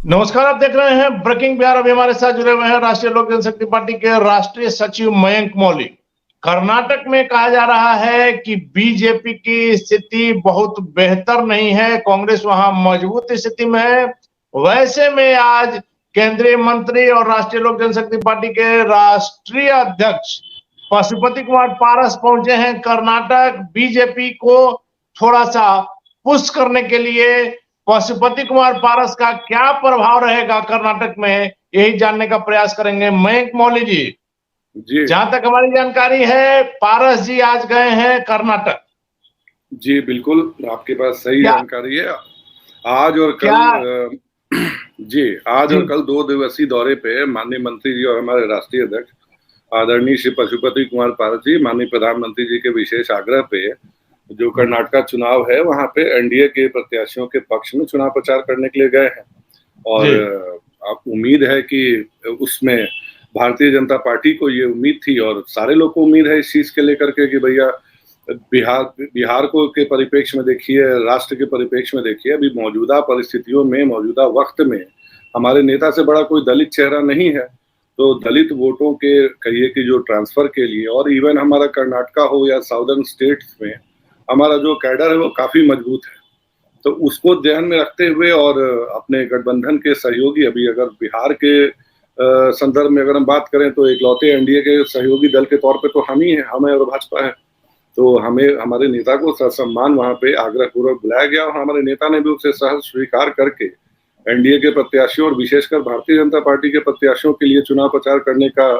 नमस्कार, आप देख रहे हैं ब्रेकिंग बिहार। अभी हमारे साथ जुड़े हुए हैं राष्ट्रीय लोक जनशक्ति पार्टी के राष्ट्रीय सचिव मयंक मौली। कर्नाटक में कहा जा रहा है कि बीजेपी की स्थिति बहुत बेहतर नहीं है, कांग्रेस वहां मजबूत स्थिति में है। वैसे में आज केंद्रीय मंत्री और राष्ट्रीय लोक जनशक्ति पार्टी के राष्ट्रीय अध्यक्ष पशुपति कुमार पारस पहुंचे हैं कर्नाटक, बीजेपी को थोड़ा सा पुश करने के लिए। पशुपति कुमार पारस का क्या प्रभाव रहेगा कर्नाटक में, यही जानने का प्रयास करेंगे। मयंक मौली जी, जहां तक हमारी जानकारी है, पारस जी आज गए हैं कर्नाटक। जी बिल्कुल, आपके पास सही जानकारी है। आज और कल आज और कल 2 दिवसीय दौरे पे माननीय मंत्री जी और हमारे राष्ट्रीय अध्यक्ष आदरणीय श्री पशुपति कुमार पारस जी माननीय प्रधानमंत्री जी के विशेष आग्रह पे जो कर्नाटक चुनाव है वहां पे एनडीए के प्रत्याशियों के पक्ष में चुनाव प्रचार करने के लिए गए हैं। और आप उम्मीद है कि उसमें भारतीय जनता पार्टी को ये उम्मीद थी और सारे लोग को उम्मीद है इस चीज के लेकर के कि भैया बिहार को के परिप्रेक्ष्य में देखिए, राष्ट्र के परिप्रेक्ष्य में देखिए, अभी मौजूदा परिस्थितियों में, मौजूदा वक्त में हमारे नेता से बड़ा कोई दलित चेहरा नहीं है। तो दलित वोटों के कहिए कि जो ट्रांसफर के लिए, और इवन हमारा कर्नाटका हो या साउदर्न स्टेट्स में हमारा जो कैडर है वो काफी मजबूत है। तो उसको ध्यान में रखते हुए और अपने गठबंधन के सहयोगी, अभी अगर बिहार के संदर्भ में अगर हम बात करें तो इकलौते एनडीए के सहयोगी दल के तौर पे तो हम ही हैं, हमें और भाजपा है। तो हमें हमारे नेता को ससम्मान वहां पे आग्रह पूर्वक बुलाया गया और हमारे नेता ने भी उसे सहज स्वीकार करके एनडीए के प्रत्याशियों और विशेषकर भारतीय जनता पार्टी के प्रत्याशियों के लिए चुनाव प्रचार करने का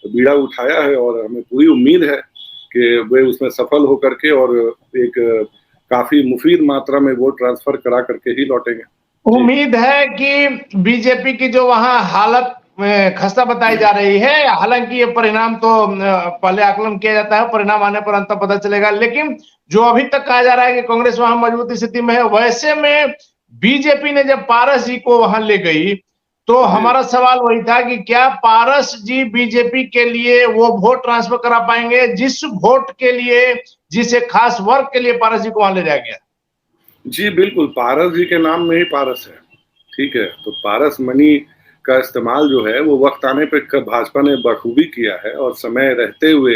बीड़ा उठाया है। और हमें पूरी उम्मीद है कि वे उसमें सफल होकर के और एक काफी मुफीद मात्रा में वोट ट्रांसफर करा करके ही लौटेंगे। उम्मीद है कि बीजेपी की जो वहां हालत खस्ता बताई जा रही है, हालांकि ये परिणाम तो पहले आकलन किया जाता है, परिणाम आने पर अंत पता चलेगा, लेकिन जो अभी तक कहा जा रहा है कि कांग्रेस वहां मजबूत स्थिति में है, वैसे में बीजेपी ने जब पारस जी को वहां ले गई तो हमारा सवाल वही था कि क्या पारस जी बीजेपी के लिए वो वोट ट्रांसफर करा पाएंगे जिस वोट के लिए, जिसे खास वर्ग के लिए पारस जी को वहां ले जाया गया। जी बिल्कुल, पारस जी के नाम में ही पारस है, ठीक है। तो पारस मनी का इस्तेमाल जो है वो वक्त आने पे भाजपा ने बखूबी किया है और समय रहते हुए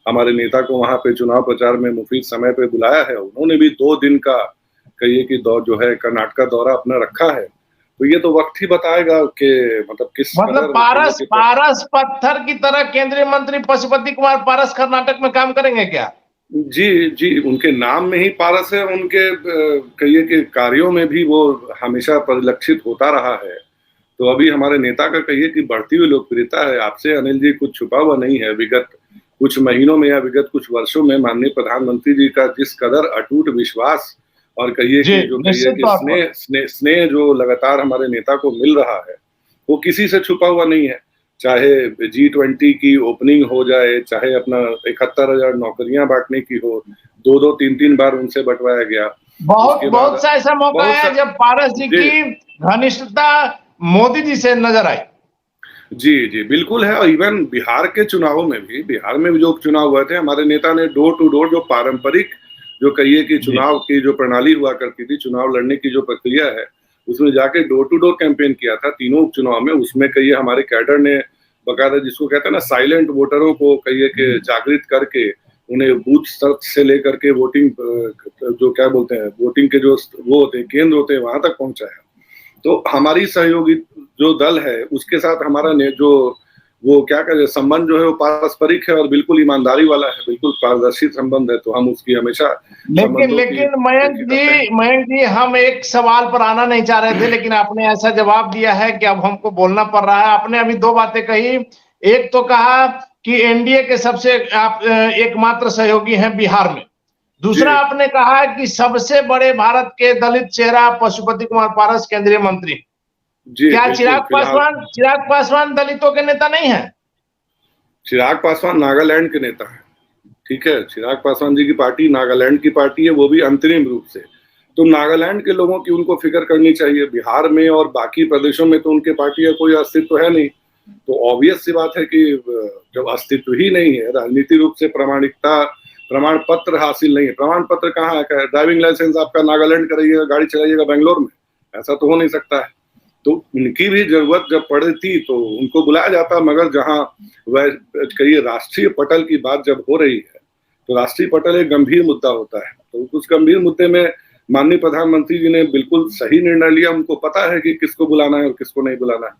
हमारे नेता को वहां पे चुनाव प्रचार में मुफीद समय पे बुलाया है। उन्होंने भी 2 दिन का कहिए कि दौर जो है कर्नाटक दौरा अपना रखा है। तो ये तो वक्त ही बताएगा कि मतलब किस पारस पत्थर की तरह केंद्रीय मंत्री पशुपति कुमार पारस कर्नाटक में काम करेंगे क्या? जी, उनके नाम में ही पारस है, उनके कहिए कि कार्यों में भी वो हमेशा परिलक्षित होता रहा है। तो अभी हमारे नेता का कहिए कि बढ़ती हुई लोकप्रियता है। आपसे अनिल जी कुछ छुपा हुआ नहीं है। विगत कुछ महीनों में या विगत कुछ वर्षों में माननीय प्रधानमंत्री जी का जिस कदर अटूट विश्वास और कहिए कि जो कहिए कि स्नेह जो लगातार हमारे नेता को मिल रहा है वो किसी से छुपा हुआ नहीं है। चाहे G20 की ओपनिंग हो जाए, चाहे अपना 71,000 नौकरियां बांटने की हो, 2-2, 3-3 बार उनसे बंटवाया गया। बहुत सा ऐसा मौका है जब पारस जी की घनिष्ठता मोदी जी से नजर आई। जी बिल्कुल है। और इवन बिहार के चुनावों में भी, बिहार में भी जो चुनाव हुए थे, हमारे नेता ने डोर टू डोर जो पारंपरिक जो कहिए कि चुनाव की जो प्रणाली हुआ करती थी, चुनाव लड़ने की जो प्रक्रिया है, उसमें जाके डोर टू डोर कैंपेन किया था तीनों उपचुनाव में। उसमें कहिए हमारे कैडर ने बकायदा जिसको कहते हैं ना साइलेंट वोटरों को कहिए कि जागृत करके उन्हें बूथ स्तर से लेकर के वोटिंग जो क्या बोलते हैं वोटिंग के जो वो होते हैं केंद्र होते हैं वहां तक पहुंचाया। तो हमारी सहयोगी जो दल है उसके साथ हमारा जो वो क्या करें संबंध जो है वो पारस्परिक है और बिल्कुल ईमानदारी वाला है, बिल्कुल पारदर्शी संबंध है। तो हम उसकी हमेशा लेकिन मयंक जी हम एक सवाल पर आना नहीं चाह रहे थे, लेकिन आपने ऐसा जवाब दिया है कि अब हमको बोलना पड़ रहा है। आपने अभी 2 बातें कही। एक तो कहा कि एनडीए के सबसे आप एकमात्र सहयोगी हैं बिहार में, दूसरा आपने कहा कि सबसे बड़े भारत के दलित चेहरा पशुपति कुमार पारस केंद्रीय मंत्री। क्या चिराग पासवान दलितों के नेता नहीं है? चिराग पासवान नागालैंड के नेता है, ठीक है। चिराग पासवान जी की पार्टी नागालैंड की पार्टी है, वो भी अंतरिम रूप से। तो नागालैंड के लोगों की उनको फिक्र करनी चाहिए। बिहार में और बाकी प्रदेशों में तो उनके पार्टी का कोई अस्तित्व है नहीं। तो ऑब्वियस सी बात है कि जब अस्तित्व ही नहीं है, राजनीतिक रूप से प्रमाण पत्र हासिल नहीं है। प्रमाण पत्र कहाँ है? ड्राइविंग लाइसेंस आपका नागालैंड कराइएगा, गाड़ी चलाइएगा बेंगलोर में, ऐसा तो हो नहीं सकता है। तो उनकी भी जरूरत जब पड़ती तो उनको बुलाया जाता, मगर जहाँ वह कहिए राष्ट्रीय पटल की बात जब हो रही है तो राष्ट्रीय पटल एक गंभीर मुद्दा होता है। तो उस गंभीर मुद्दे में माननीय प्रधानमंत्री जी ने बिल्कुल सही निर्णय लिया। उनको पता है कि किसको बुलाना है और किसको नहीं बुलाना है।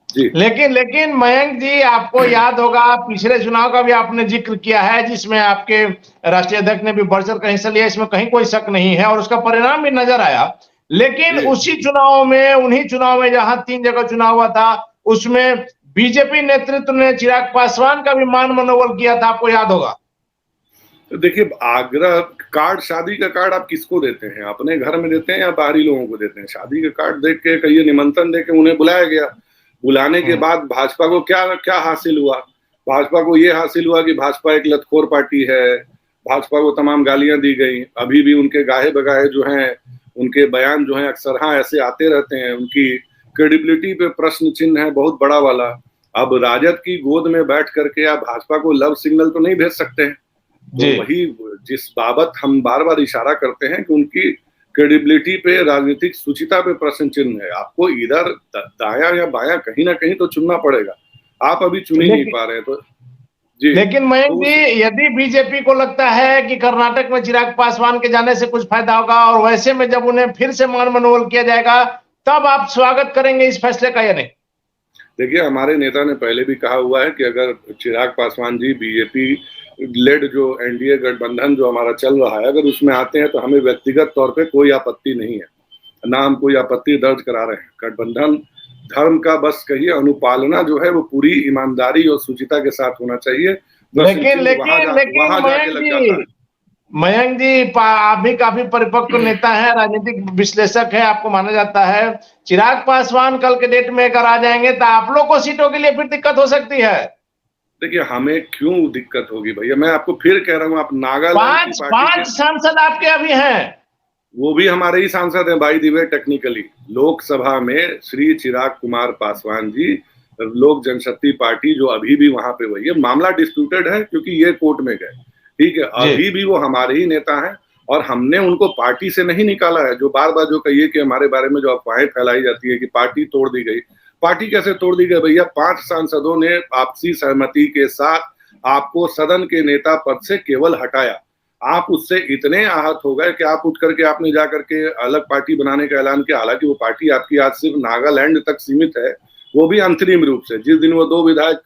जी। लेकिन मयंक जी, आपको याद होगा पिछले चुनाव का भी आपने जिक्र किया है, जिसमें आपके राष्ट्रीय अध्यक्ष ने भी बढ़ चढ़ कर हिस्सा लिया, इसमें कहीं कोई शक नहीं है और उसका परिणाम भी नजर आया। लेकिन उसी चुनाव में, उन्हीं चुनाव में जहां 3 जगह चुनाव हुआ था, उसमें बीजेपी नेतृत्व ने चिराग पासवान का भी मान मनोबल किया था, आपको याद होगा। तो देखिए, आग्रह कार्ड, शादी का कार्ड आप किसको देते हैं? अपने घर में देते हैं या बाहरी लोगों को देते हैं? शादी का कार्ड देख के, कहिए निमंत्रण दे के उन्हें बुलाया गया। बुलाने के बाद भाजपा को क्या क्या हासिल हुआ? भाजपा को ये हासिल हुआ कि भाजपा एक लतखोर पार्टी है, भाजपा को तमाम गालियां दी गई। अभी भी उनके गाहे बगाहे जो हैं, उनके बयान जो हैं अक्सर हाँ ऐसे आते रहते हैं। उनकी क्रेडिबिलिटी पे प्रश्न चिन्ह है बहुत बड़ा वाला। अब राजद की गोद में बैठ करके आप भाजपा को लव सिग्नल तो नहीं भेज सकते हैं। तो वही जिस बाबत हम बार बार इशारा करते हैं कि उनकी क्रेडिबिलिटी पे, राजनीतिक सुचिता पे प्रश्न चिन्ह है। आपको इधर दाया या बाया कहीं ना कहीं तो चुनना पड़ेगा। आप अभी चुन ही नहीं पा रहे हैं। तो जी। लेकिन मयंक जी, यदि बीजेपी को लगता है कि कर्नाटक में चिराग पासवान के जाने से कुछ फायदा होगा और वैसे में जब उन्हें फिर से मान मनोबल किया जाएगा, तब आप स्वागत करेंगे इस फैसले का या नहीं? देखिए, हमारे नेता ने पहले भी कहा हुआ है कि अगर चिराग पासवान जी बीजेपी लेड जो एनडीए गठबंधन जो हमारा चल रहा है, अगर उसमें आते हैं तो हमें व्यक्तिगत तौर पे कोई आपत्ति नहीं है, ना हम कोई आपत्ति दर्ज करा रहे हैं। गठबंधन धर्म का बस कहिए अनुपालना जो है वो पूरी ईमानदारी और सुचिता के साथ होना चाहिए। लेकिन मयंक जी, आप भी काफी परिपक्व नेता है, राजनीतिक विश्लेषक है, आपको माना जाता है। चिराग पासवान कल के डेट में अगर आ जाएंगे तो आप लोग को सीटों के लिए फिर दिक्कत हो सकती है। देखिए, हमें क्यों दिक्कत होगी भैया? मैं आपको फिर कह रहा हूँ, आप नागालैंड की पार्टी 5 सांसद आपके अभी हैं, वो भी हमारे ही सांसद हैं by the way. Technically Lok Sabha में श्री चिराग कुमार पासवान जी, लोक जनशक्ति पार्टी जो अभी भी वहां पे वही है। मामला डिस्प्यूटेड है क्योंकि ये कोर्ट में गए, ठीक है। अभी भी वो हमारे ही नेता हैं और हमने उनको पार्टी से नहीं निकाला है। जो बार बार जो कहिए कि हमारे बारे में जो अफवाहें फैलाई जाती है कि पार्टी तोड़ दी गई, पार्टी कैसे तोड़ दी गई भैया? 5 सांसदों ने आपसी सहमति के साथ आपको सदन के नेता पद से केवल हटाया। आप उससे इतने आहत हो गए कि आप उठ करके आपने जाकर के अलग पार्टी बनाने का ऐलान किया। हालांकि वो पार्टी आपकी आज सिर्फ नागालैंड तक सीमित है, वो भी अंतरिम रूप से। जिस दिन वो 2 विधायक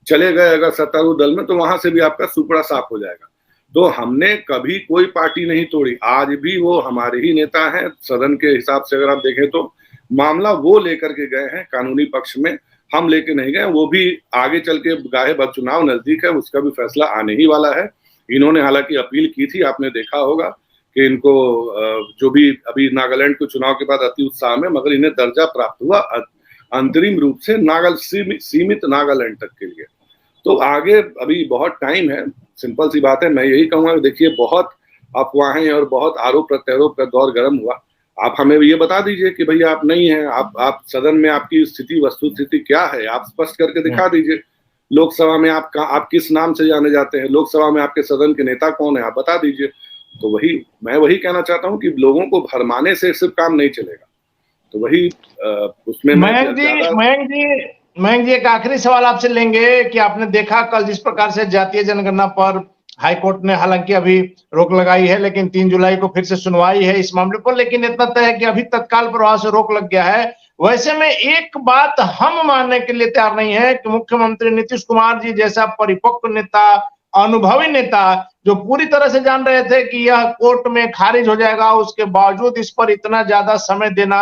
चले गए अगर सत्तारूढ़ दल में, तो वहां से भी आपका सुपड़ा साफ हो जाएगा। तो हमने कभी कोई पार्टी नहीं तोड़ी, आज भी वो हमारे ही नेता हैं। सदन के हिसाब से अगर आप देखें तो मामला वो लेकर के गए हैं कानूनी पक्ष में, हम लेके नहीं गए। वो भी आगे चल के गाहे बद चुनाव नजदीक है, उसका भी फैसला आने ही वाला है। इन्होंने हालांकि अपील की थी, आपने देखा होगा कि इनको जो भी अभी नागालैंड के चुनाव के बाद अति उत्साह में, मगर इन्हें दर्जा प्राप्त हुआ अंतरिम रूप से सीमित नागालैंड तक के लिए। तो आगे अभी बहुत टाइम है। सिंपल सी बात है, मैं यही कहूंगा, देखिए बहुत अफवाहें और बहुत आरोप प्रत्यारोप का दौर गर्म हुआ। आप हमें ये बता दीजिए कि भैया आप नहीं हैं, आप सदन में आपकी स्थिति वस्तु स्थिति क्या है, आप स्पष्ट करके दिखा दीजिए। लोकसभा में आप किस नाम से जाने जाते हैं, लोकसभा में आपके सदन के नेता कौन है, आप बता दीजिए। तो मैं वही कहना चाहता हूं कि लोगों को भरमाने से सिर्फ काम नहीं चलेगा। तो वही उसमें मयंक जी, एक आखिरी सवाल आपसे लेंगे कि आपने देखा कल जिस प्रकार से जातीय जनगणना पर हाईकोर्ट ने हालांकि अभी रोक लगाई है, लेकिन 3 जुलाई को फिर से सुनवाई है इस मामले पर। लेकिन इतना तय है कि अभी तत्काल प्रभाव से रोक लग गया है। वैसे में एक बात हम मानने के लिए तैयार नहीं है कि मुख्यमंत्री नीतीश कुमार जी जैसा परिपक्व नेता, अनुभवी नेता, जो पूरी तरह से जान रहे थे कि यह कोर्ट में खारिज हो जाएगा, उसके बावजूद इस पर इतना ज्यादा समय देना,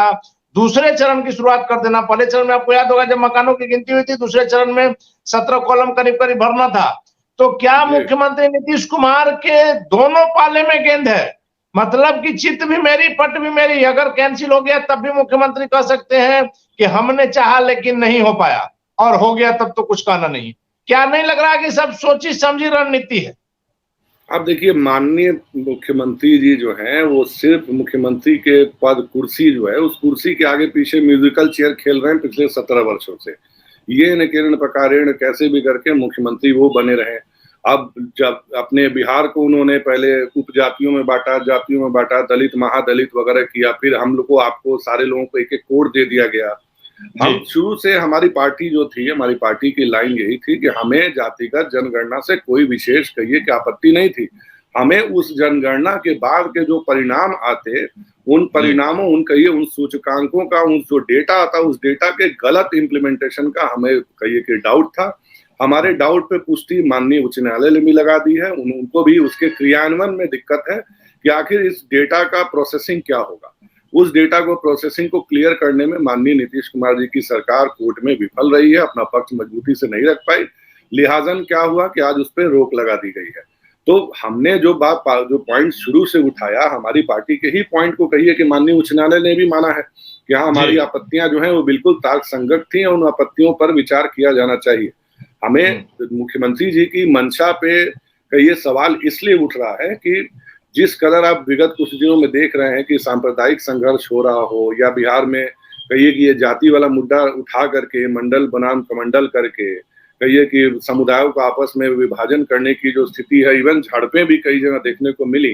दूसरे चरण की शुरुआत कर देना। पहले चरण में आपको याद होगा जब मकानों की गिनती हुई थी, दूसरे चरण में 17 कॉलम करीब करीब भरना था। तो क्या मुख्यमंत्री नीतीश कुमार के दोनों पाले में गेंद है? मतलब कि चित भी मेरी पट भी मेरी, अगर कैंसिल हो गया तब भी मुख्यमंत्री कह सकते हैं कि हमने चाहा लेकिन नहीं हो पाया, और हो गया तब तो कुछ कहना नहीं। क्या नहीं लग रहा कि सब सोची समझी रणनीति है? आप देखिए, माननीय मुख्यमंत्री जी जो हैं वो सिर्फ मुख्यमंत्री के पद कुर्सी जो है, उस कुर्सी के आगे पीछे म्यूजिकल चेयर खेल रहे हैं पिछले 17 वर्षों से। ये न किरण पकारेण कैसे भी करके मुख्यमंत्री वो बने रहे। अब जब अपने बिहार को उन्होंने पहले उपजातियों में बांटा, जातियों में बांटा, दलित महादलित वगैरह किया, फिर हम लोग को आपको सारे लोगों को एक एक कोड दे दिया गया। हम शुरू से हमारी पार्टी जो थी, हमारी पार्टी की लाइन यही थी कि हमें जातिगत जनगणना से कोई विशेष कहिए कि आपत्ति नहीं थी। हमें उस जनगणना के बाद के जो परिणाम आते, उन परिणामों, उन कहिए उन सूचकांकों का, उन जो डेटा आता, उस डेटा के गलत इम्प्लीमेंटेशन का हमें कहिए कि डाउट था। हमारे डाउट पे पुष्टि माननीय उच्च न्यायालय ने भी लगा दी है। उनको भी उसके क्रियान्वयन में दिक्कत है कि आखिर इस डेटा का प्रोसेसिंग क्या होगा। उस डेटा को प्रोसेसिंग को क्लियर करने में माननीय नीतीश कुमार जी की सरकार कोर्ट में विफल रही है, अपना पक्ष मजबूती से नहीं रख पाई। लिहाजन क्या हुआ कि आज उस पर रोक लगा दी गई है। तो हमने जो पॉइंट शुरू से उठाया, हमारी पार्टी के ही पॉइंट को कहिए कि माननीय उच्च न्यायालय ने भी माना है कि हाँ, हमारी आपत्तियां जो हैं वो बिल्कुल तर्कसंगत थी और उन आपत्तियों पर विचार किया जाना चाहिए। हमें मुख्यमंत्री जी की मंशा पे कहिए सवाल इसलिए उठ रहा है कि जिस कदर आप विगत कुछ दिनों में देख रहे हैं कि सांप्रदायिक संघर्ष हो रहा हो, या बिहार में कहिए कि ये जाति वाला मुद्दा उठा करके मंडल बनाम कमंडल करके कहिए कि समुदायों को आपस में विभाजन करने की जो स्थिति है, इवन झड़पें भी कई जगह देखने को मिली।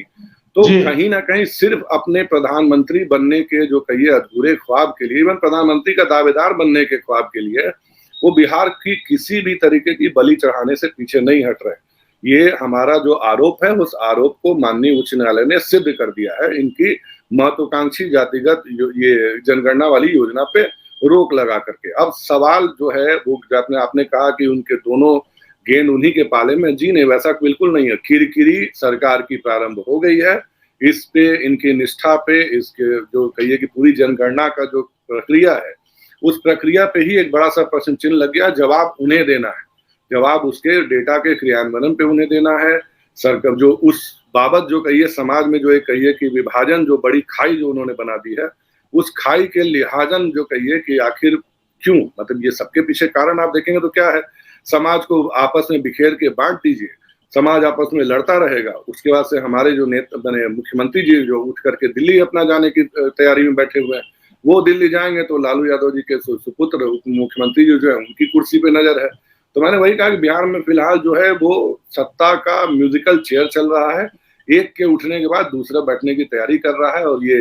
तो कहीं ना कहीं सिर्फ अपने प्रधानमंत्री बनने के जो कहिए अधूरे ख्वाब के लिए, इवन प्रधानमंत्री का दावेदार बनने के ख्वाब के लिए वो बिहार की किसी भी तरीके की बलि चढ़ाने से पीछे नहीं हट रहे। ये हमारा जो आरोप है, उस आरोप को माननीय उच्च न्यायालय ने सिद्ध कर दिया है। इनकी महत्वाकांक्षी जातिगत ये जनगणना वाली योजना पे रोक लगा करके। अब सवाल जो है वो आपने कहा कि उनके दोनों गेंद उन्हीं के पाले में, जी नहीं, वैसा बिल्कुल नहीं है। किरकिरी सरकार की प्रारंभ हो गई है। इस पे, इनकी निष्ठा पे, इसके जो कहिए कि पूरी जनगणना का जो प्रक्रिया है, उस प्रक्रिया पे ही एक बड़ा सा प्रश्न चिन्ह लग गया। जवाब उन्हें देना है, जवाब उसके डेटा के क्रियान्वयन पे उन्हें देना है। सरकार जो उस बाबत जो कहिए समाज में जो एक कहिए कि विभाजन, जो बड़ी खाई जो उन्होंने बना दी है, उस खाई के लिहाजन जो कहिए कि आखिर क्यों, मतलब ये सबके पीछे कारण आप देखेंगे तो क्या है, समाज को आपस में बिखेर के बांट दीजिए, समाज आपस में लड़ता रहेगा। उसके बाद से हमारे जो नेता बने मुख्यमंत्री जी जो उठ करके दिल्ली अपना जाने की तैयारी में बैठे हुए हैं, वो दिल्ली जाएंगे तो लालू यादव जी के सुपुत्र उप मुख्यमंत्री जो है उनकी कुर्सी पे नजर है। तो मैंने वही कहा कि बिहार में फिलहाल जो है वो सत्ता का म्यूजिकल चेयर चल रहा है। एक के उठने के बाद दूसरा बैठने की तैयारी कर रहा है और ये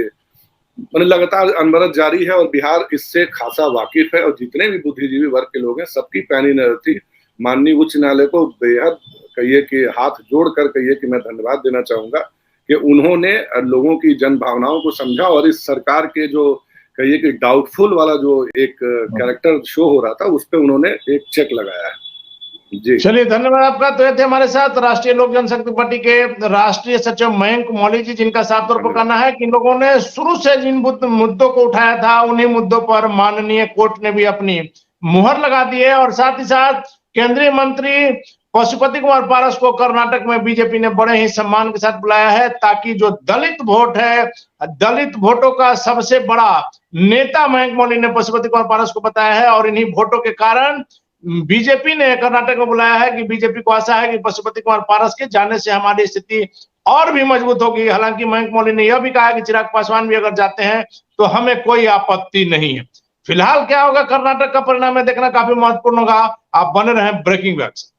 लगातार अनवरत जारी है। और बिहार इससे खासा वाकिफ है और जितने भी बुद्धिजीवी वर्ग के लोग हैं सबकी पैनी नजर थी। माननीय उच्च न्यायालय को बेहद कहिए कि हाथ जोड़कर कहिए कि मैं धन्यवाद देना चाहूंगा कि उन्होंने लोगों की जन भावनाओं को समझा और इस सरकार के जो कहिए कि डाउटफुल वाला जो एक कैरेक्टर शो हो रहा था उस पर उन्होंने एक चेक लगाया है। जी चलिए, धन्यवाद आपका। तो ये थे हमारे साथ राष्ट्रीय लोक जनशक्ति पार्टी के राष्ट्रीय सचिव मयंक मौली जी, जिनका साफ तौर पर कहना है कि इन लोगों ने शुरू से जिन मुद्दों को उठाया था उन्हीं मुद्दों पर माननीय कोर्ट ने भी अपनी मुहर लगा दी है। और साथ ही साथ केंद्रीय मंत्री पशुपति कुमार पारस को कर्नाटक में बीजेपी ने बड़े ही सम्मान के साथ बुलाया है, ताकि जो दलित वोट है, दलित वोटों का सबसे बड़ा नेता मयंक मौली ने पशुपति कुमार पारस को बताया है। और इन्हीं वोटों के कारण बीजेपी ने कर्नाटक में बुलाया है कि बीजेपी को आशा है कि पशुपति कुमार पारस के जाने से हमारी स्थिति और भी मजबूत होगी। हालांकि मयंक मौली ने यह भी कहा कि चिराग पासवान भी अगर जाते हैं तो हमें कोई आपत्ति नहीं है। फिलहाल क्या होगा कर्नाटक का परिणाम में देखना काफी महत्वपूर्ण होगा। आप बने रहें ब्रेकिंग बैग्स।